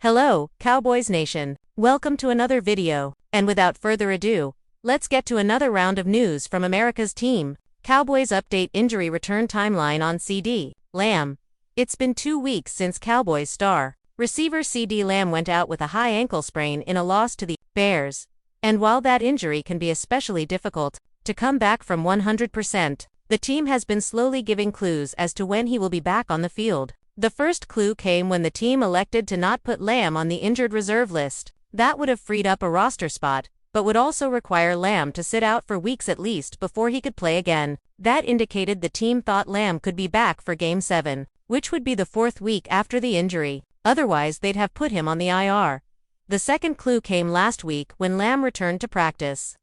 Hello, Cowboys Nation. Welcome to another video, and without further ado, let's get to another round of news from America's team. Cowboys update injury return timeline on CeeDee Lamb. It's been 2 weeks since Cowboys star receiver CeeDee Lamb went out with a high ankle sprain in a loss to the Bears. And while that injury can be especially difficult to come back from 100%, the team has been slowly giving clues as to when he will be back on the field. The first clue came when the team elected to not put Lamb on the injured reserve list. That would have freed up a roster spot, but would also require Lamb to sit out for weeks at least before he could play again. That indicated the team thought Lamb could be back for Game 7, which would be the 4th week after the injury. Otherwise, they'd have put him on the IR. The second clue came last week when Lamb returned to practice,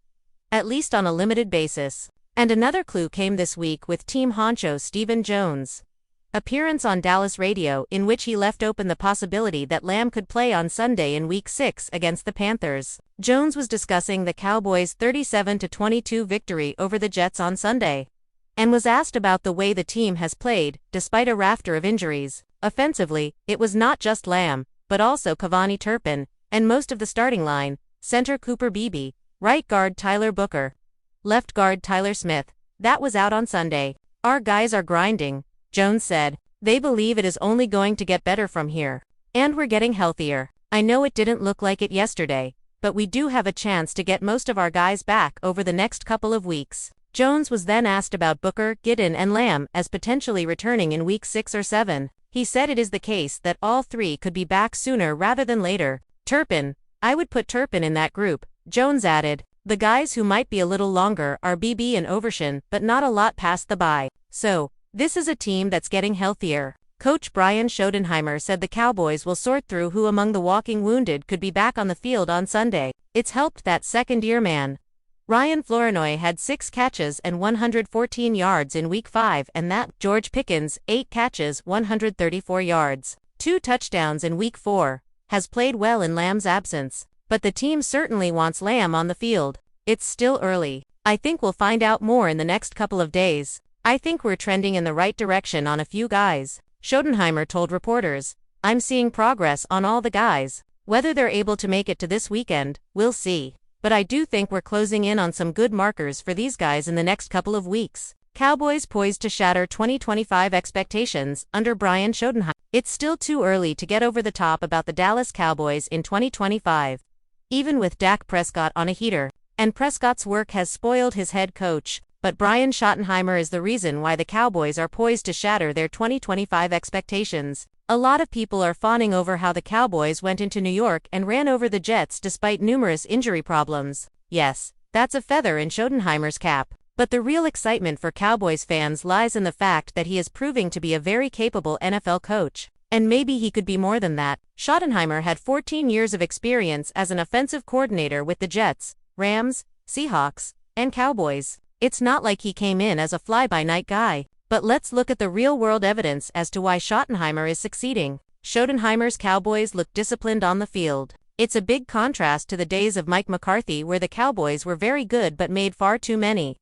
at least on a limited basis. And another clue came this week with team honcho Stephen Jones' appearance on Dallas radio, in which he left open the possibility that Lamb could play on Sunday in Week 6 against the Panthers. Jones was discussing the Cowboys' 37-22 victory over the Jets on Sunday, and was asked about the way the team has played, despite a rafter of injuries. Offensively, it was not just Lamb, but also Cavani Turpin, and most of the starting line: center Cooper Beebe, right guard Tyler Booker, left guard Tyler Smith. That was out on Sunday. "Our guys are grinding," Jones said. "They believe it is only going to get better from here. And we're getting healthier. I know it didn't look like it yesterday, but we do have a chance to get most of our guys back over the next couple of weeks." Jones was then asked about Booker, Giddon and Lamb as potentially returning in Week 6 or 7. He said it is the case that all three could be back sooner rather than later. "Turpin, I would put Turpin in that group," Jones added. "The guys who might be a little longer are BB and Overshown, but not a lot past the bye. So, this is a team that's getting healthier." Coach Brian Schottenheimer said the Cowboys will sort through who among the walking wounded could be back on the field on Sunday. It's helped that second-year man Ryan Flournoy had 6 catches and 114 yards in Week 5, and that George Pickens, 8 catches, 134 yards, 2 touchdowns in Week 4, has played well in Lamb's absence. But the team certainly wants Lamb on the field. It's still early. I think we'll find out more in the next couple of days. I think we're trending in the right direction on a few guys, Schottenheimer told reporters. "I'm seeing progress on all the guys. Whether they're able to make it to this weekend, we'll see. But I do think we're closing in on some good markers for these guys in the next couple of weeks." Cowboys poised to shatter 2025 expectations under Brian Schottenheimer. It's still too early to get over the top about the Dallas Cowboys in 2025. Even with Dak Prescott on a heater, and Prescott's work has spoiled his head coach, but Brian Schottenheimer is the reason why the Cowboys are poised to shatter their 2025 expectations. A lot of people are fawning over how the Cowboys went into New York and ran over the Jets despite numerous injury problems. Yes, that's a feather in Schottenheimer's cap. But the real excitement for Cowboys fans lies in the fact that he is proving to be a very capable NFL coach. And maybe he could be more than that. Schottenheimer had 14 years of experience as an offensive coordinator with the Jets, Rams, Seahawks, and Cowboys. It's not like he came in as a fly-by-night guy. But let's look at the real-world evidence as to why Schottenheimer is succeeding. Schottenheimer's Cowboys look disciplined on the field. It's a big contrast to the days of Mike McCarthy, where the Cowboys were very good but made far too many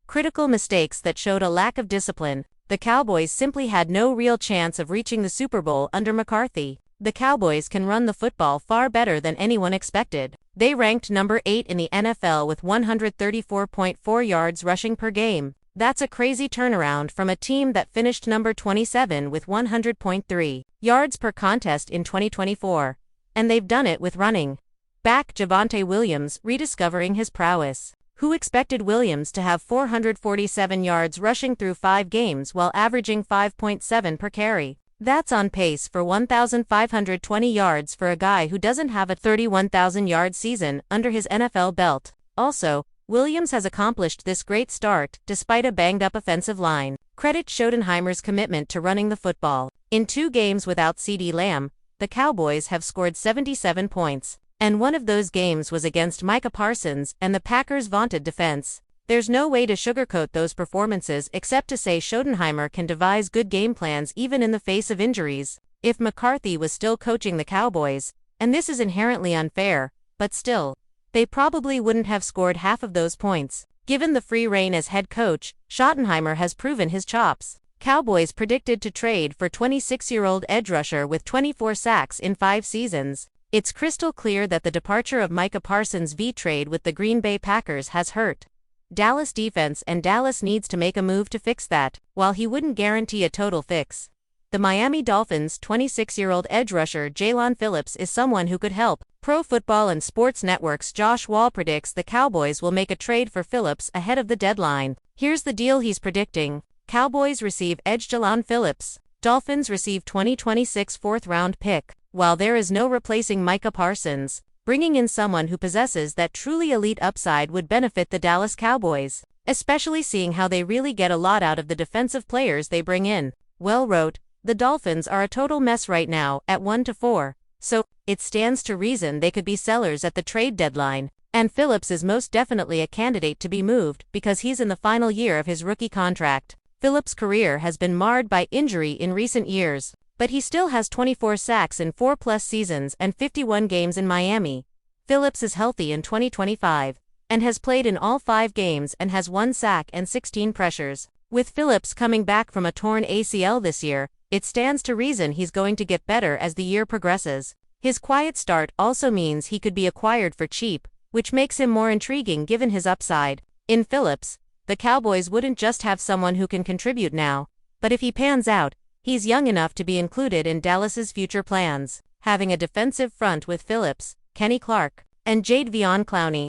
critical mistakes that showed a lack of discipline. The Cowboys simply had no real chance of reaching the Super Bowl under McCarthy. The Cowboys can run the football far better than anyone expected. They ranked number 8 in the NFL with 134.4 yards rushing per game. That's a crazy turnaround from a team that finished number 27 with 100.3 yards per contest in 2024. And they've done it with running back Javonte Williams rediscovering his prowess. Who expected Williams to have 447 yards rushing through 5 games while averaging 5.7 per carry? That's on pace for 1,520 yards for a guy who doesn't have a 31,000-yard season under his NFL belt. Also, Williams has accomplished this great start despite a banged-up offensive line. Credit Schottenheimer's commitment to running the football. In 2 games without CeeDee Lamb, the Cowboys have scored 77 points, and one of those games was against Micah Parsons and the Packers' vaunted defense. There's no way to sugarcoat those performances except to say Schottenheimer can devise good game plans even in the face of injuries. If McCarthy was still coaching the Cowboys, and this is inherently unfair, but still, they probably wouldn't have scored half of those points. Given the free rein as head coach, Schottenheimer has proven his chops. Cowboys predicted to trade for 26-year-old edge rusher with 24 sacks in 5 seasons. It's crystal clear that the departure of Micah Parsons via trade with the Green Bay Packers has hurt Dallas defense, and Dallas needs to make a move to fix that, while he wouldn't guarantee a total fix. The Miami Dolphins' 26-year-old edge rusher Jaelan Phillips is someone who could help. Pro Football and Sports Network's Josh Wall predicts the Cowboys will make a trade for Phillips ahead of the deadline. Here's the deal he's predicting. Cowboys receive edge Jaelan Phillips. Dolphins receive 2026 fourth-round pick. While there is no replacing Micah Parsons, bringing in someone who possesses that truly elite upside would benefit the Dallas Cowboys, especially seeing how they really get a lot out of the defensive players they bring in. Well wrote, the Dolphins are a total mess right now, at 1-4, so it stands to reason they could be sellers at the trade deadline, and Phillips is most definitely a candidate to be moved because he's in the final year of his rookie contract. Phillips' career has been marred by injury in recent years, but he still has 24 sacks in 4+ seasons and 51 games in Miami. Phillips is healthy in 2025 and has played in all 5 games and has 1 sack and 16 pressures. With Phillips coming back from a torn ACL this year, it stands to reason he's going to get better as the year progresses. His quiet start also means he could be acquired for cheap, which makes him more intriguing given his upside. In Phillips, the Cowboys wouldn't just have someone who can contribute now, but if he pans out, he's young enough to be included in Dallas's future plans. Having a defensive front with Phillips, Kenny Clark, and Jadeveon Clowney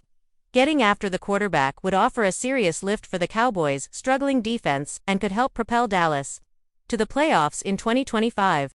getting after the quarterback would offer a serious lift for the Cowboys' struggling defense and could help propel Dallas to the playoffs in 2025.